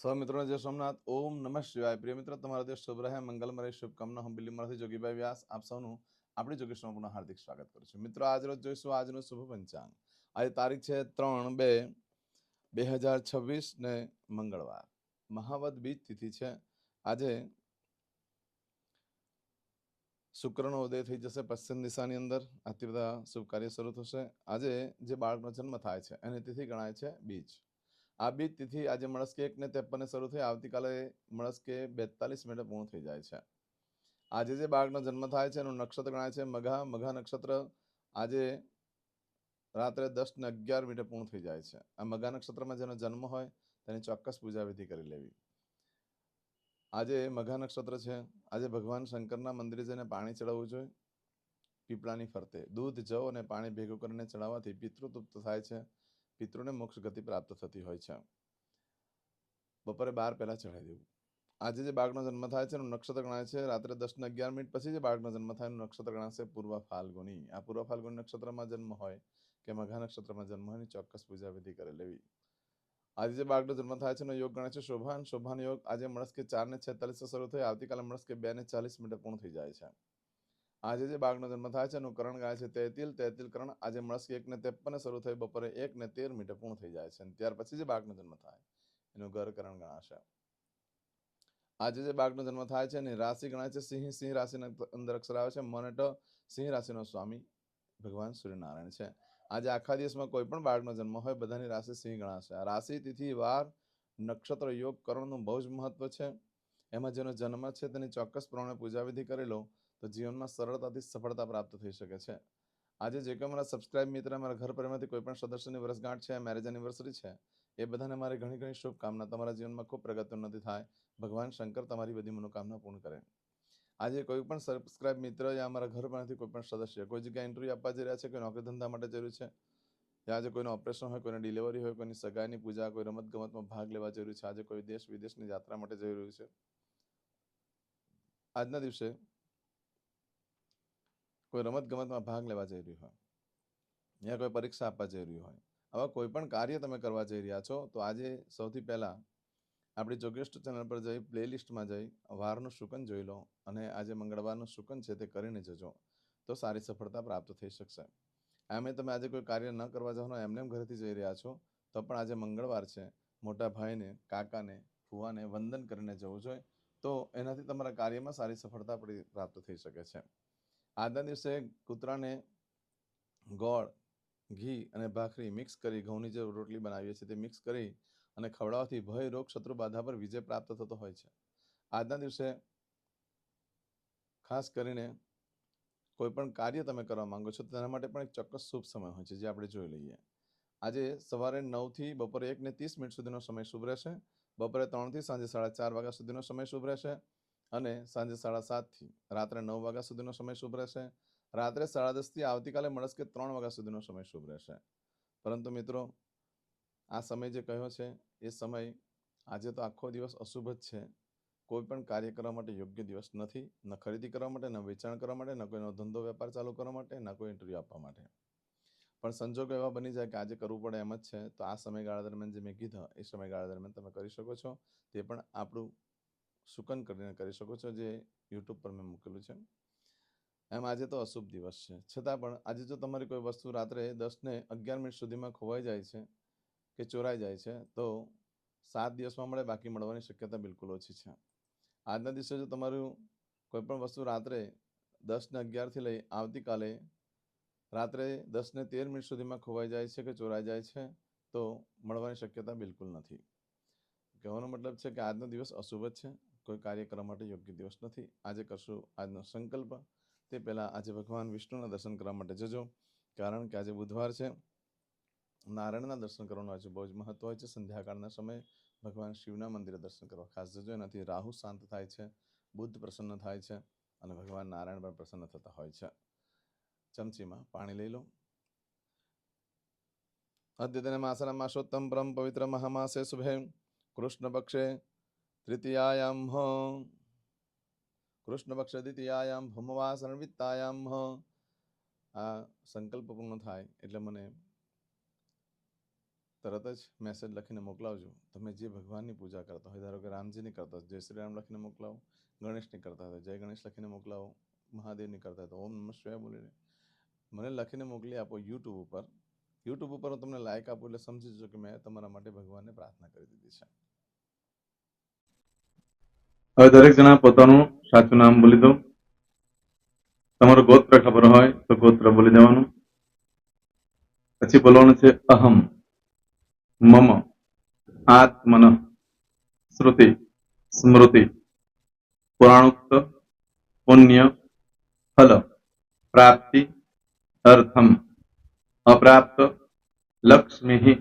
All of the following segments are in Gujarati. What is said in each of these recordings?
સૌ મિત્રોને જય સોમનાથ. ઓમ નમઃ શિવાય. પ્રિય મિત્રો, તમારો દિવસ શુભ રહે, મંગલમય શુભકામના. હું બિલીમાંથી જોગીભાઈ વ્યાસ આપ સૌનું આપણી જોગેશમાં પુનઃ હાર્દિક સ્વાગત કરું છું. મિત્રો, આજ રોજ જોઈશું આજનું શુભ પંચાંગ. આજે તારીખ છે 3/2/2026 ને મંગળવાર. મહાવદ બીજ તિથિ છે. આજે શુક્રનો ઉદય થઈ જશે પશ્ચિમ દિશાની અંદર. આથી બધા શુભ કાર્ય શરૂ થશે. આજે જે બાળકનો જન્મ થાય છે એની તિથિ ગણાય છે બીજ. આ બીજ તિથિ આજે મળસ્કે 1:53 શરૂ થઈ આવતીકાલે મળસ્કે 42 પૂર્ણ થઈ જાય છે. આજે જે બાળકનો જન્મ થાય છે એનું નક્ષત્ર ગણાય છે મઘા. મઘા નક્ષત્ર આજે રાત્રે 10:11 પૂર્ણ થઈ જાય છે. આ મઘા નક્ષત્રમાં જેનો જન્મ હોય તેની ચોક્કસ પૂજા વિધિ કરી લેવી. આજે મઘા નક્ષત્ર છે. આજે ભગવાન શંકરના મંદિરે જઈને પાણી ચડાવવું જોઈએ. પીપળાની ફરતે દૂધ, જવ અને પાણી ભેગું કરીને ચડાવવાથી પિતૃ તૃપ્ત થાય છે. પિતૃને મોક્ષ ગતિ પ્રાપ્ત થતી હોય છે. બપોરે 12 પહેલા ચડાવી દેવું. આજે જે બાળકનો જન્મ થાય છે એનું નક્ષત્ર ગણાય છે રાત્રે 10:11 પછી જે બાળકનો જન્મ થાય એનું નક્ષત્ર ગણાશે પૂર્વ ફાલ્ગુની. આ પૂર્વ ફાલ્ગુની નક્ષત્રમાં જન્મ હોય કે મઘા નક્ષત્રમાં જન્મ હોય ચોક્કસ પૂજા વિધિ કરી લેવી. આજે જે બાળકનો જન્મ થાય છે એનો યોગ ગણાય છે શોભાન. શોભાન યોગ આજે મળસ્કે 4:46 શરૂ થઈ આવતીકાલે મળસ્કે 2:40 પૂર્ણ થઈ જાય છે. આજે જે બાળકનો જન્મ થાય છે એનું કરણ ગાય છે તેતિલ. તેતિલ કરણ આજે મળસ્કે 1:53 શરૂ થઈ બપોરે 1:13 પૂર્ણ થઈ જાય છે. ત્યાર પછી જે બાળકનો જન્મ થાય એનું ગર કરણ ગણાશે. આજે જે બાળકનો જન્મ થાય છે એની રાશિ ગણાય છે સિંહ. સિંહ રાશિના અંદર અક્ષર આવે છે મનટ. સિંહ રાશિનો સ્વામી ભગવાન સૂર્યનારાયણ છે. આજે આખા દિવસમાં કોઈ પણ બાળકનો જન્મ હોય બધાની રાશિ સિંહ ગણાશે. આ રાશિ, તિથિ, વાર, નક્ષત્ર, યોગ, કરણનું બહુ જ મહત્વ છે. એમાં જેનો જન્મ છે તેની ચોક્કસ પ્રમાણે પૂજા વિધિ કરી લો તો જીવનમાં સરળતાથી સફળતા પ્રાપ્ત થઈ શકે છે. આજે જે કોઈ મારા સબસ્ક્રાઇબ મિત્ર, મારા ઘર પરિવારમાંથી કોઈ પણ સદસ્યની વર્ષગાંઠ છે, મેરેજ એનિવર્સરી છે, એ બધાને મારી ઘણી ઘણી શુભકામના. તમારા જીવનમાં ખૂબ પ્રગતિ ઉન્નતિ થાય. ભગવાન શંકર તમારી બધી મનોકામના પૂર્ણ કરે. આજે કોઈ પણ સબસ્ક્રાઇબ મિત્ર યા અમારા ઘર પરથી કોઈ પણ સદસ્ય કોઈ જગ્યાએ ઇન્ટરવ્યુ આપવા જઈ રહ્યા છે, કોઈ નોકરી ધંધા માટે જરૂર છે, યા આજે કોઈનું ઓપરેશન હોય, કોઈની ડિલિવરી હોય, કોઈની સગાઈની પૂજા, કોઈ રમત ગમતમાં ભાગ લેવા જરૂરી છે, આજે કોઈ દેશ વિદેશની યાત્રા માટે જઈ રહ્યું છે, આજના દિવસે કોઈ રમત ગમતમાં ભાગ લેવા જઈ રહ્યું હોય યા કોઈ પરીક્ષા આપવા જઈ રહ્યું હોય, આવા કોઈ પણ કાર્ય તમે કરવા જઈ રહ્યા છો તો આજે સૌથી પહેલા આપણી જોગેસ્ટ ચેનલ પર જઈ પ્લેલિસ્ટમાં જઈ વારનું શુકન જોઈ લો અને આજે મંગળવારનું શુકન છે તે કરીને જજો તો સારી સફળતા પ્રાપ્ત થઈ શકશે. આમે તમે આજે કોઈ કાર્ય ન કરવા જવાનું એમને ઘરેથી જઈ રહ્યા છો તો પણ આજે મંગળવાર છે, મોટા ભાઈને, કાકાને, ફુવાને વંદન કરીને જવું જોઈએ તો એનાથી તમારા કાર્યમાં સારી સફળતા પ્રાપ્ત થઈ શકે છે. આજના દિવસે કૂતરાને ગોળ, ઘી અને ભાખરી મિક્સ કરી ઘઉંની જે રોટલી બનાવીએ છીએ તે મિક્સ કરી અને ખવડાવવાથી ભય, રોગ, શત્રુ બાધા પર વિજય પ્રાપ્ત થતો હોય છે. આજના દિવસે ખાસ કરીને કોઈ પણ કાર્ય તમે કરવા માંગો છો તેના માટે પણ એક ચોક્કસ શુભ સમય હોય છે જે આપણે જોઈ લઈએ. આજે સવારે 9 થી બપોરે 1:30 સુધીનો સમય શુભ રહેશે. બપોરે 3 થી સાંજે 4:30 વાગ્યા સુધીનો સમય શુભ રહેશે અને સાંજે 7:30 થી રાત્રે 9 વાગ્યા સુધીનો સમય શુભ રહેશે. રાત્રે 10:30 થી આવતીકાલે મળસ્કે 3 વાગ્યા સુધીનો સમય શુભ રહેશે. પરંતુ મિત્રો, આ સમય જે કહ્યો છે એ સમય આજે તો આખો દિવસ અશુભ જ છે. કોઈ પણ કાર્ય કરવા માટે યોગ્ય દિવસ નથી. ન ખરીદી કરવા માટે, ન વેચાણ કરવા માટે, ન કોઈનો ધંધો વેપાર ચાલુ કરવા માટે, ન કોઈ ઇન્ટરવ્યૂ આપવા માટે. પણ સંજોગો એવા બની જાય કે આજે કરવું પડે એમ જ છે તો આ સમયગાળા દરમિયાન જે મેં કીધા એ સમયગાળા દરમિયાન તમે કરી શકો છો. તે પણ આપણું શુકન કરીને કરી શકો છો જે યુટ્યુબ પર મેં મૂકેલું છે. એમ આજે તો અશુભ દિવસ છે છતાં પણ આજે જો તમારી કોઈ વસ્તુ રાત્રે 10:11 સુધીમાં ખોવાઈ જાય છે કે ચોરાઈ જાય છે તો 7 દિવસમાં મળે, બાકી મળવાની શક્યતા બિલકુલ ઓછી છે. આજના દિવસે જો તમારું કોઈ પણ વસ્તુ રાત્રે 10:11 થી લઈ આવતીકાલે રાત્રે 10:13 સુધીમાં ખોવાઈ જાય છે કે ચોરાઈ જાય છે તો મળવાની શક્યતા બિલકુલ નથી. કહેવાનો મતલબ છે કે આજનો દિવસ અશુભ જ છે, કોઈ કાર્ય કરવા માટે યોગ્ય દિવસ નથી. આજે કરશું આજનો સંકલ્પ તે પહેલાં આજે ભગવાન વિષ્ણુના દર્શન કરવા માટે જજો, કારણ કે આજે બુધવાર છે. નારાયણના દર્શન કરવાનું આજે બહુ જ મહત્વ હોય છે. સંધ્યાકાળના સમયે ભગવાન શિવના મંદિરે દર્શન કરવા ખાસ જજો. એનાથી રાહુ શાંત થાય છે, બુદ્ધ પ્રસન્ન થાય છે અને ભગવાન નારાયણ પણ પ્રસન્ન થતા હોય છે. ચમચીમાં પાણી લઈ લો. અદ્યતન માસના માસોત્તમ પરમ પવિત્ર મહામાસે શુભે કૃષ્ણ પક્ષે તૃતીયાયામ કૃષ્ણ પક્ષ દ્વિતીયાયામ ભૌમવાસ અન્વિતાયામ આ સંકલ્પ પૂર્ણ થાય એટલે મને તરત જ મેસેજ લખીને મોકલાવજો. તમે જે ભગવાનની પૂજા કરતા હોય, ધારો કે રામજીની કરતા હોય જય શ્રી રામ લખીને મોકલાવો, ગણેશની કરતા હોય જય ગણેશ લખીને મોકલાવો, મહાદેવની કરતા હોય તો ઓમ નમઃ શિવાય બોલીને મને લખીને મોકલી આપો યુટ્યુબ ઉપર. યુટ્યુબ ઉપર હું તમને લાઈક આપું એટલે સમજી જજો કે મેં તમારા માટે ભગવાનને પ્રાર્થના કરી દીધી છે. હવે દરેક જણા પોતાનું સાચું નામ બોલી દો. તમારું ગોત્ર ખબર હોય તો ગોત્ર બોલી દેવાનું. પછી બોલવાનું છે અહમ, મમ, આત્મન, શ્રુતિ, સ્મૃતિ, પુરાણોક્ત, પુણ્ય, ફલ, પ્રાપ્તિ, અર્થમ, અપ્રાપ્ત, લક્ષ્મી,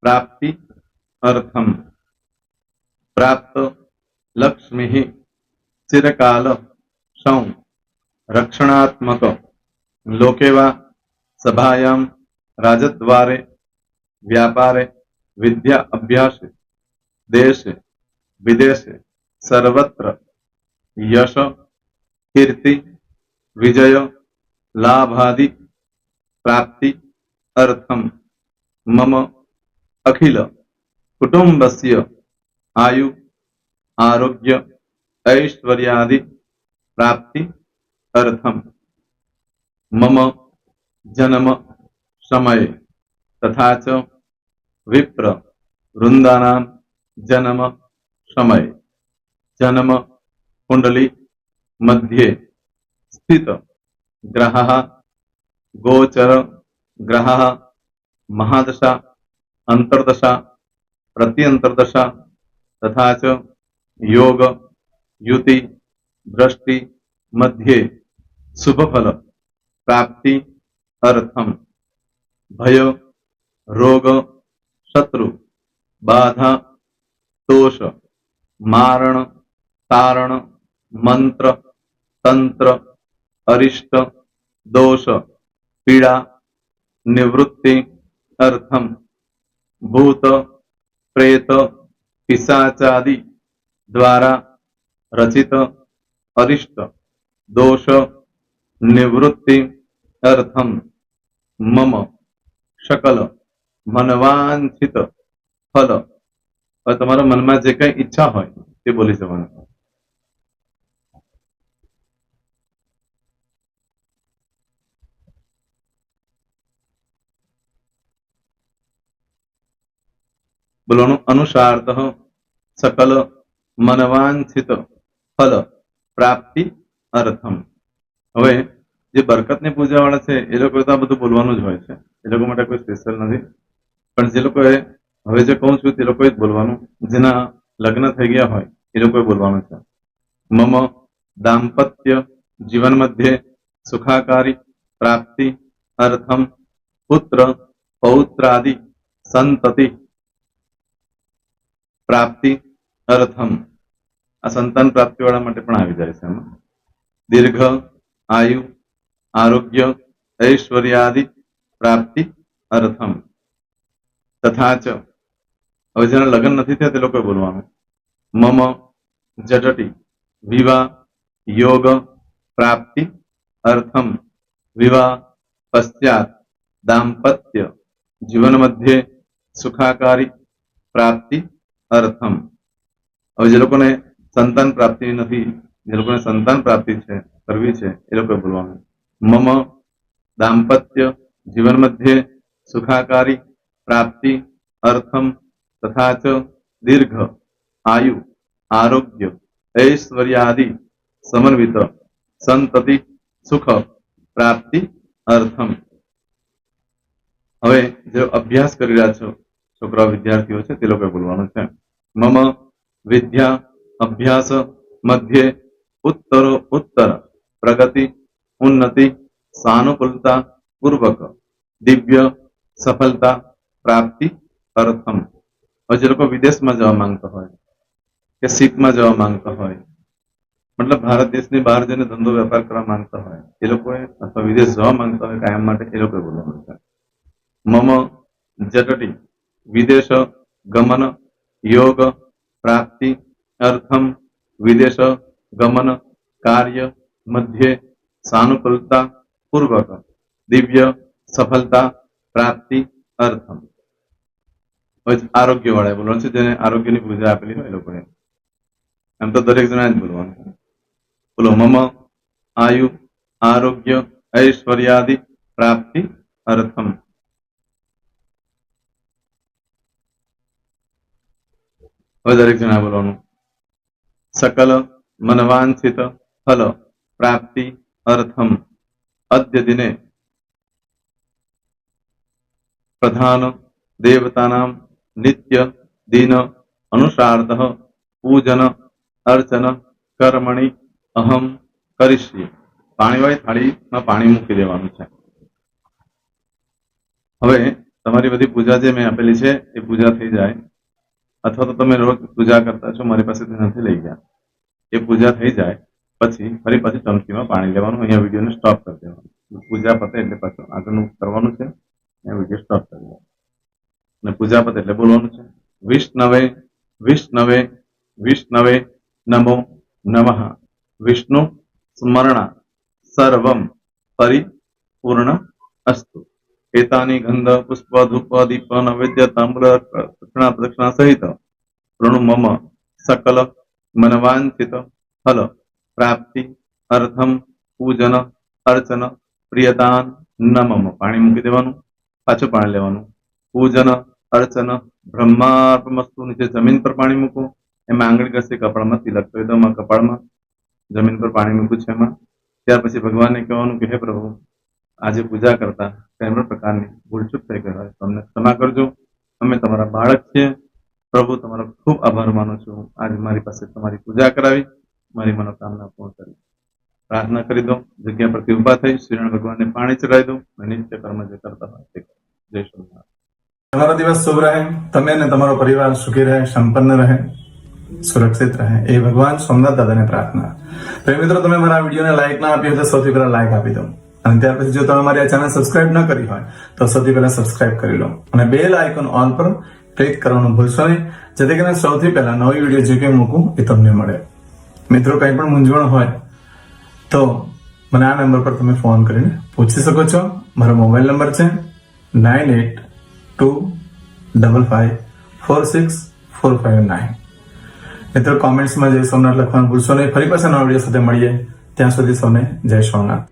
પ્રાપ્તિ, અર્થમ, પ્રાપ્ત, લક્ષ્મી, ચિરકાલ, સૌ, રક્ષણાત્મક, લોકેવા, સભાયામ, રાજદ્વારે, વ્યાપારે, વિદ્યા અભ્યાસે, દેશે, વિદેશે, સર્વત્ર, યશ, કીર્તિ, વિજય, લાભાદિ, પ્રાપ્તિ, અર્થમ, મમ, અખિલ, કુટુંબસ્ય, આયુ, આરોગ્ય, ऐश्वर्यादि, प्राप्ति, अर्थम, मम, जन्म, समय, तथा च विप्र, वृंदानां, जन्म, समय, जन्म, कुंडली, मध्ये, स्थित, ग्रहः, गोचर, ग्रहः, महादशा, अंतर्दशा, प्रत्यंतर्दशा, तथा च योग, युति, दृष्टि, मध्ये, शुभ फल, प्राप्ति, अर्थम, भय, रोग, शत्रु, बाधा, दोष, मारण, तारण, मंत्र, तंत्र, अरिष्ट, दोष, पीड़ा, निवृत्ति, अर्थम, भूत, प्रेत, पिशाचादि द्वारा रचित अरिष्ट, दोष, निवृत्ति, अर्थम, मम, सकल, मनवांछित फल. તમારા મનમાં જે કઈ ઈચ્છા હોય તે બોલી જવાનું. બોલવાનું અનુસારતઃ सकल मनवांछित फल प्राप्ति अर्थम. હવે જે બરકતની પૂજા વાળા છે એ લોકો તો આ બધું બોલવાનું જ હોય છે, એ લોકો માટે કોઈ સ્પેશિયલ નથી. પણ જે લોકોએ હવે જે કહું છું તે લોકોએ જ બોલવાનું, જેના લગ્ન થઈ ગયા હોય એ લોકોએ બોલવાનું છે. મમ દાંપત્ય જીવન મધ્યે સુખાકારી પ્રાપ્તિ અર્થમ પુત્ર પૌત્રાદિ સંતતિ પ્રાપ્તિ અર્થમ. આ સંતાન પ્રાપ્તિ વાળા માટે પણ આવી જાય છે એમાં. દીર્ઘ આયુ આરોગ્ય ઐશ્વર્યાદિ પ્રાપ્તિ અર્થમ. તથા ચ હવે જેના લગ્ન નથી થયા તે લોકોએ બોલવાનું. મમ જટટી વિવાહ યોગ પ્રાપ્તિ અર્થમ વિવાહ પશ્ચાત દાંપત્ય જીવન મધ્યે સુખાકારી પ્રાપ્તિ અર્થમ. હવે જે લોકોને સંતાન પ્રાપ્તિ નથી, જે લોકોને સંતાન પ્રાપ્તિ છે કરવી છે એ લોકોએ બોલવાનું. મમ દાંપત્ય જીવન મધ્યે સુખાકારી પ્રાપ્તિ અર્થમ તથા ચ દીર્ઘ આયુ આરોગ્ય ऐश्वर्यादि समन्वित संतति सुख प्राप्ति अर्थम. હવે જે અભ્યાસ કરી રહ્યા છો છોકરા વિદ્યાર્થીઓ છે તે લોકોએ બોલવાનું છે. મમ વિદ્યા અભ્યાસ મધ્યે ઉત્તરો ઉત્તર પ્રગતિ ઉન્નતિ સાનુકૂલતા પૂર્વક દિવ્ય સફળતા પ્રાપ્તિ અર્થમ. હવે જે લોકો વિદેશમાં જવા માંગતા હોય કે શીપમાં જવા માંગતા હોય, મતલબ ભારત દેશની બહાર જઈને ધંધો વેપાર કરવા માંગતા હોય એ લોકોએ, અથવા વિદેશ જવા માંગતા હોય કાયમ માટે, એ લોકોએ બોલવાનું છે. મમ જટટી વિદેશ ગમન યોગ પ્રાપ્તિ અર્થમ વિદેશ ગમન કાર્ય મધ્યે સાનુકૂલતા પૂર્વક દિવ્ય સફળતા પ્રાપ્તિ અર્થમ. હવે આરોગ્ય વાળા બોલવાનું છે, જેને આરોગ્યની પૂજા આપેલી હોય એ લોકોએ. એમ તો દરેક જણા જ બોલવાનું છે. બોલો મમ આયુ આરોગ્ય ઐશ્વર્યાદિ પ્રાપ્તિ અર્થમ. હવે દરેક જણા બોલવાનું. સકલ મનવાંછિત ફલ પ્રાપ્તિ અર્થમ અદ્ય દિને પ્રધાન દેવતાનામ નિત્ય દિન અનુસાર્થ પૂજન અર્ચન કર્મણિ અહમ કરીશ્યે. પાણીવાળી થાળીમાં પાણી મૂકી દેવાનું છે. હવે તમારી બધી પૂજા જે મેં આપેલી છે એ પૂજા થઈ જાય, અથવા તો તમે રોજ પૂજા કરતા છો, મારી પાસેથી નથી લઈ ગયા, એ પૂજા થઈ જાય પછી ફરી પાછી ચમચીમાં પાણી લેવાનું. અહીંયા વિડીયોને સ્ટોપ કરી દેવાનું. પૂજા પતે એટલે પાછું આગળનું કરવાનું છે. અહીંયા વિડીયો સ્ટોપ કરી દેવાનો અને પૂજા પતે એટલે બોલવાનું છે વિષ્ણવે વિષ્ણવે વિષ્ણવે નમો નમઃ. વિષ્ણુ સ્મરણા સર્વમ પરિપૂર્ણ અસ્તુ. એતાની ગંધ પુષ્પ ધૂપ દીપ નૈવેદ્ય તામ્ર દક્ષિણા પ્રદક્ષિણા સહિત ઋણુ મમ સકલ મનવાંછિત ફલ પ્રાપ્તિ અર્થમ પૂજન અર્ચન પ્રિયતાન નમમ. પાણી મૂકી દેવાનું, પાછું પાણી લેવાનું. પૂજન અર્ચન બ્રહ્માર્પણમસ્તુ. નીચે જમીન પર પાણી મૂકો, એમાં આંગળી ઘસી કપાળમાં તિલક કરી દો. કપાળમાં જમીન પર પાણી મૂક્યું છે એમાં. ત્યાર પછી ભગવાનને કહેવાનું કે હે પ્રભુ, આજે પૂજા કરતા કઈ પણ પ્રકારની ભૂલચૂક થઈ ગઈ હોય તો અમને ક્ષમા કરજો. અમે તમારા બાળક છીએ. પ્રભુ તમારો ખૂબ આભાર માનું છું. આજે મારી પાસે તમારી પૂજા કરાવી, મારી મનોકામના પૂર્ણ કરી. પ્રાર્થના કરી દો. જગ્યા પરથી ઉભા થઈ શ્રીનારાયણ ભગવાનને પાણી ચડાવી દો. નિત્ય કર્મ જે કરતા હોય તે કરો. જય સ્વામિનારાયણ. તમારો દિવસ શુભ રહે. તમે અને તમારો પરિવાર સુખી રહે, સંપન્ન રહે, સુરક્ષિત રહે, એ ભગવાન સોમનાથ દાદાને પ્રાર્થના. તો મિત્રો, તમે મારા વિડીયોને લાઈક ના આપી હોય તો સૌથી પહેલા લાઈક આપી દો. અને ત્યાર પછી જો તમે મારી આ ચેનલ સબસ્ક્રાઇબ ન કરી હોય તો સૌથી પહેલા સબસ્ક્રાઇબ કરી લો અને બેલ આઇકોન ઓલ પર ક્લિક કરવાનું ભૂલશો નહીં, જેથી કરીને સૌથી પહેલા નવી વિડીયો જે કંઈ મૂકું એ તમને મળે. મિત્રો, કંઈ પણ મૂંઝવણ હોય તો મને આ નંબર પર તમે ફોન કરીને પૂછી શકો છો. મારો મોબાઈલ નંબર છે 9825546459. મિત્રો, કોમેન્ટ્સમાં જય સોમનાથ લખવાનું ભૂલશો નહીં. ફરી પાછા નવા વિડીયો સાથે મળીએ. ત્યાં સુધી સૌને જય સોમનાથ.